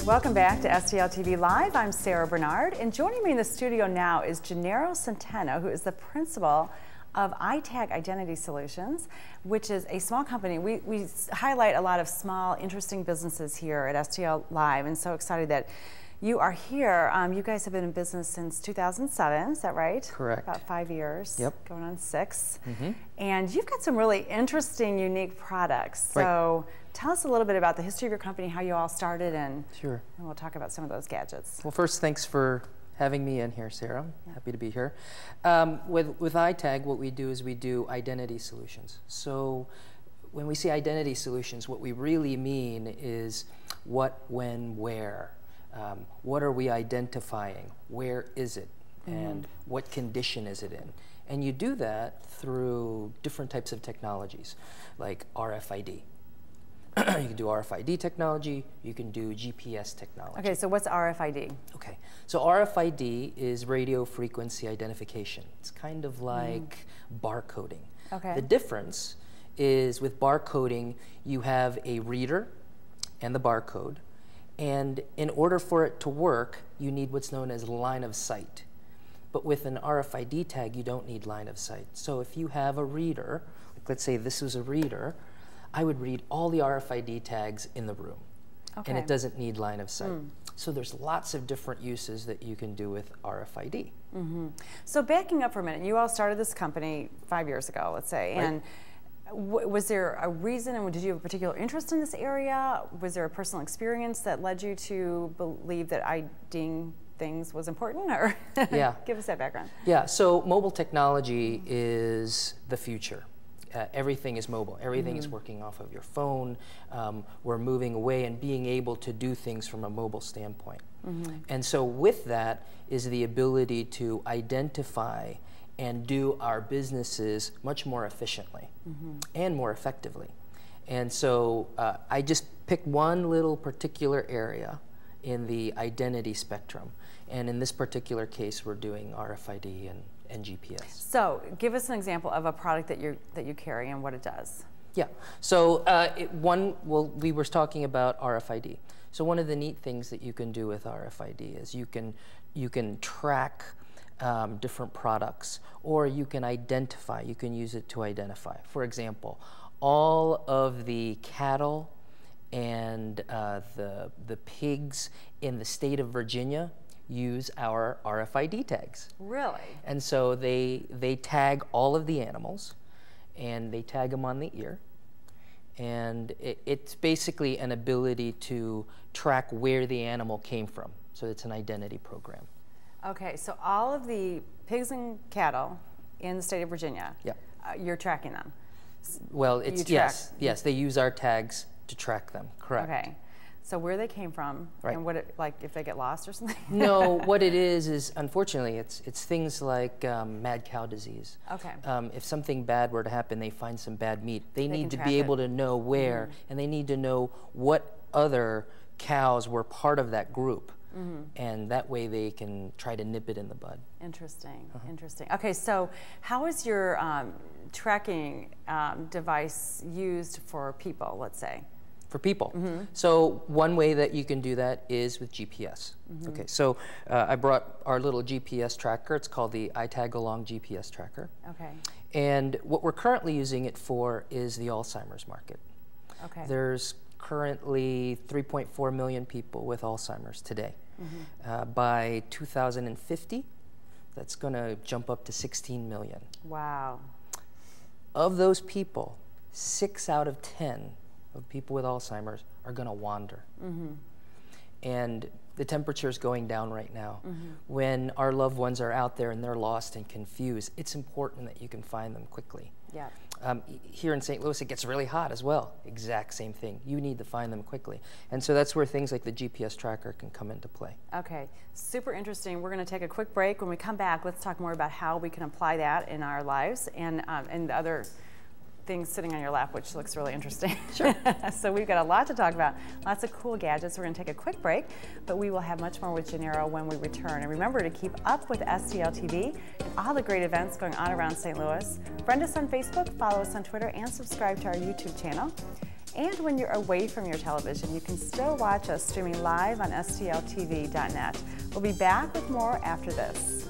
Welcome back to STL TV Live. I'm Sarah Bernard, and joining me in the studio now is Jenaro Centeno, who is the principal of iTag Identity Solutions, which is a small company. We highlight a lot of small, interesting businesses here at STL Live, and so excited that you are here. You guys have been in business since 2007, is that right? Correct. About 5 years. Yep. Going on 6. Mm-hmm. And you've got some really interesting, unique products. So tell us a little bit about the history of your company, how you all started, and we'll talk about some of those gadgets. Well, first, thanks for having me in here, Sarah. I'm happy to be here. With iTag, what we do is we do identity solutions. So when we say identity solutions, what we really mean is what, when, where. What are we identifying? Where is it? And what condition is it in? And you do that through different types of technologies, like RFID. You can do RFID technology, you can do GPS technology. Okay, so what's RFID? Okay, so RFID is radio frequency identification. It's kind of like barcoding. Okay. The difference is with barcoding, you have a reader and the barcode, and in order for it to work, you need what's known as line of sight. But with an RFID tag, you don't need line of sight. So if you have a reader, like let's say this is a reader, I would read all the RFID tags in the room. Okay. And it doesn't need line of sight. So there's lots of different uses that you can do with RFID. So backing up for a minute, you all started this company 5 years ago, let's say, and was there a reason, and did you have a particular interest in this area? Was there a personal experience that led you to believe that IDing things was important, or give us that background? Yeah, so mobile technology is the future. Everything is mobile. Everything is working off of your phone. We're moving away and being able to do things from a mobile standpoint. And so with that is the ability to identify and do our businesses much more efficiently and more effectively. And so I just picked one little particular area in the identity spectrum. And in this particular case, we're doing RFID and GPS. So give us an example of a product that you carry and what it does. Yeah, so we were talking about RFID. So one of the neat things that you can do with RFID is you can track different products, or you can identify, you can use it to identify. For example, all of the cattle and the pigs in the state of Virginia use our RFID tags. Really? And so they tag all of the animals, and they tag them on the ear. And it's basically an ability to track where the animal came from. So it's an identity program. Okay, so all of the pigs and cattle in the state of Virginia, you're tracking them? Well, it's yes, they use our tags to track them, correct. Okay. So where they came from, and what like if they get lost or something? No, what it is unfortunately it's things like mad cow disease. Okay. If something bad were to happen, they find some bad meat, they need to be able to know where, and they need to know what other cows were part of that group. And that way they can try to nip it in the bud. Interesting, interesting. Okay, so how is your tracking device used for people, let's say? For people. So one way that you can do that is with GPS. Okay, so I brought our little GPS tracker. It's called the iTag Along GPS tracker. Okay. And what we're currently using it for is the Alzheimer's market. Okay. There's currently 3.4 million people with Alzheimer's today. By 2050, that's going to jump up to 16 million. Wow. Of those people, 6 out of 10 of people with Alzheimer's are going to wander. And the temperature is going down right now. When our loved ones are out there and they're lost and confused, it's important that you can find them quickly. Yeah. Here in St. Louis, it gets really hot as well. Exact same thing. You need to find them quickly. And so that's where things like the GPS tracker can come into play. Okay, super interesting. We're going to take a quick break. When we come back, let's talk more about how we can apply that in our lives and the other things sitting on your lap, which looks really interesting. Sure. So we've got a lot to talk about, lots of cool gadgets. We're going to take a quick break, but we will have much more with Jenaro when we return. And remember to keep up with STL TV and all the great events going on around St. Louis. Friend us on Facebook, follow us on Twitter, and subscribe to our YouTube channel. And when you're away from your television, you can still watch us streaming live on STLTV.net. We'll be back with more after this.